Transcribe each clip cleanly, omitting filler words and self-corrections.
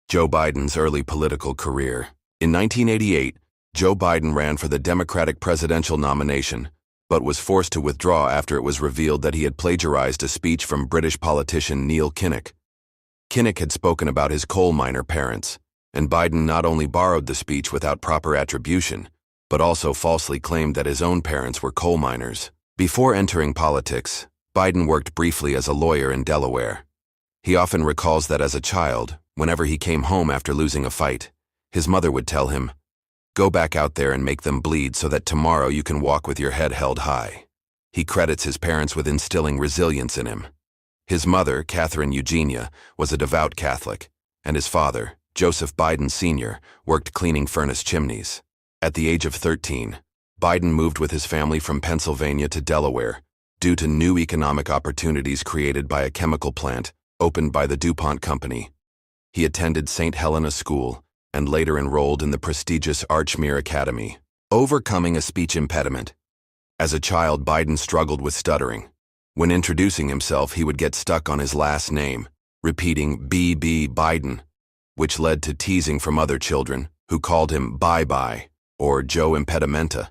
Joe Biden's early political career. In 1988, Joe Biden ran for the Democratic presidential nomination, but was forced to withdraw after it was revealed that he had plagiarized a speech from British politician Neil Kinnock. Kinnock had spoken about his coal miner parents, and Biden not only borrowed the speech without proper attribution, but also falsely claimed that his own parents were coal miners. Before entering politics, Biden worked briefly as a lawyer in Delaware. He often recalls that as a child, whenever he came home after losing a fight, his mother would tell him, "Go back out there and make them bleed so that tomorrow you can walk with your head held high." He credits his parents with instilling resilience in him. His mother, Catherine Eugenia, was a devout Catholic, and his father, Joseph Biden Sr., worked cleaning furnace chimneys. At the age of 13, Biden moved with his family from Pennsylvania to Delaware due to new economic opportunities created by a chemical plant opened by the DuPont Company. He attended St. Helena School and later enrolled in the prestigious Archmere Academy, overcoming a speech impediment. As a child, Biden struggled with stuttering. When introducing himself, he would get stuck on his last name, repeating B.B. Biden, which led to teasing from other children who called him Bye-Bye or Joe Impedimenta.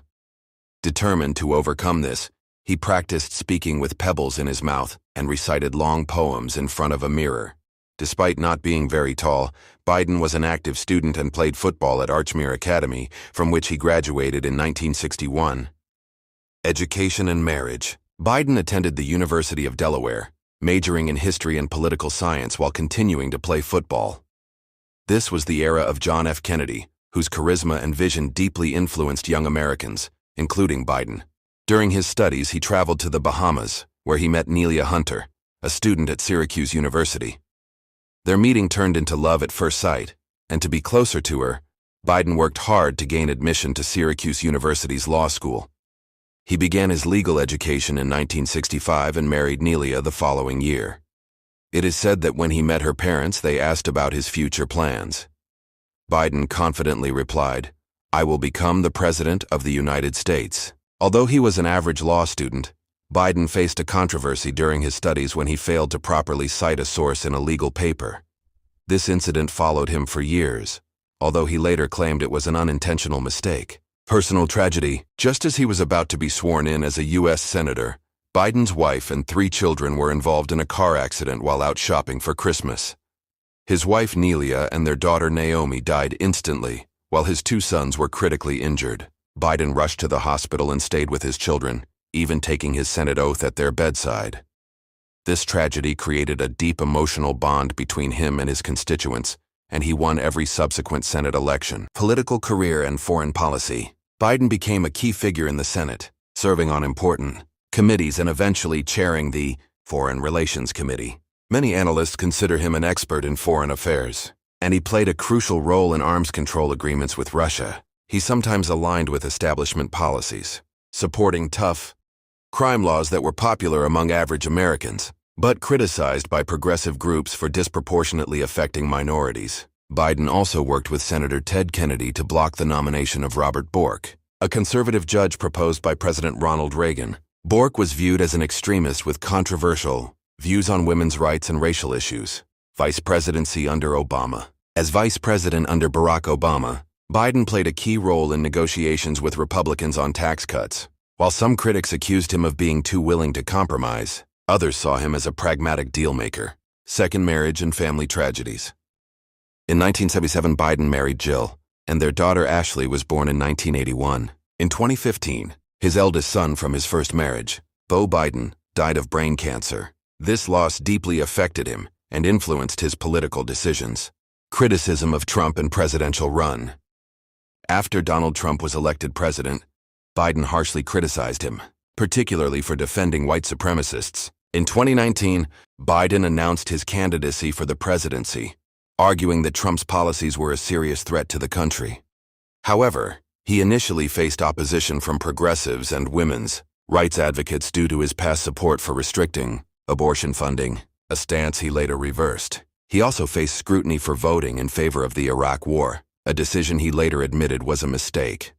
Determined to overcome this, he practiced speaking with pebbles in his mouth and recited long poems in front of a mirror. Despite not being very tall, Biden was an active student and played football at Archmere Academy, from which he graduated in 1961. Education and marriage. Biden attended the University of Delaware, majoring in history and political science while continuing to play football. This was the era of John F. Kennedy, whose charisma and vision deeply influenced young Americans, including Biden. During his studies, he traveled to the Bahamas, where he met Nelia Hunter, a student at Syracuse University. Their meeting turned into love at first sight, and to be closer to her, Biden worked hard to gain admission to Syracuse University's law school. He began his legal education in 1965 and married Nelia the following year. It is said that when he met her parents, they asked about his future plans. Biden confidently replied, "I will become the President of the United States." Although he was an average law student, Biden faced a controversy during his studies when he failed to properly cite a source in a legal paper. This incident followed him for years, although he later claimed it was an unintentional mistake. Personal tragedy. Just as he was about to be sworn in as a U.S. Senator, Biden's wife and 3 children were involved in a car accident while out shopping for Christmas. His wife Nelia and their daughter Naomi died instantly, while his 2 sons were critically injured. Biden rushed to the hospital and stayed with his children, even taking his Senate oath at their bedside. This tragedy created a deep emotional bond between him and his constituents, and he won every subsequent Senate election. Political career and foreign policy. Biden became a key figure in the Senate, serving on important committees and eventually chairing the Foreign Relations Committee. Many analysts consider him an expert in foreign affairs, and he played a crucial role in arms control agreements with Russia. He sometimes aligned with establishment policies, supporting tough crime laws that were popular among average Americans, but criticized by progressive groups for disproportionately affecting minorities. Biden also worked with Senator Ted Kennedy to block the nomination of Robert Bork, a conservative judge proposed by President Ronald Reagan. Bork was viewed as an extremist with controversial views on women's rights and racial issues. Vice presidency under Obama. As vice president under Barack Obama, Biden played a key role in negotiations with Republicans on tax cuts. While some critics accused him of being too willing to compromise, others saw him as a pragmatic deal-maker. Second marriage and family tragedies. In 1977, Biden married Jill, and their daughter Ashley was born in 1981. In 2015, his eldest son from his first marriage, Beau Biden, died of brain cancer. This loss deeply affected him and influenced his political decisions. Criticism of Trump and presidential run. After Donald Trump was elected president, Biden harshly criticized him, particularly for defending white supremacists. In 2019, Biden announced his candidacy for the presidency, arguing that Trump's policies were a serious threat to the country. However, he initially faced opposition from progressives and women's rights advocates due to his past support for restricting abortion funding, a stance he later reversed. He also faced scrutiny for voting in favor of the Iraq War, a decision he later admitted was a mistake.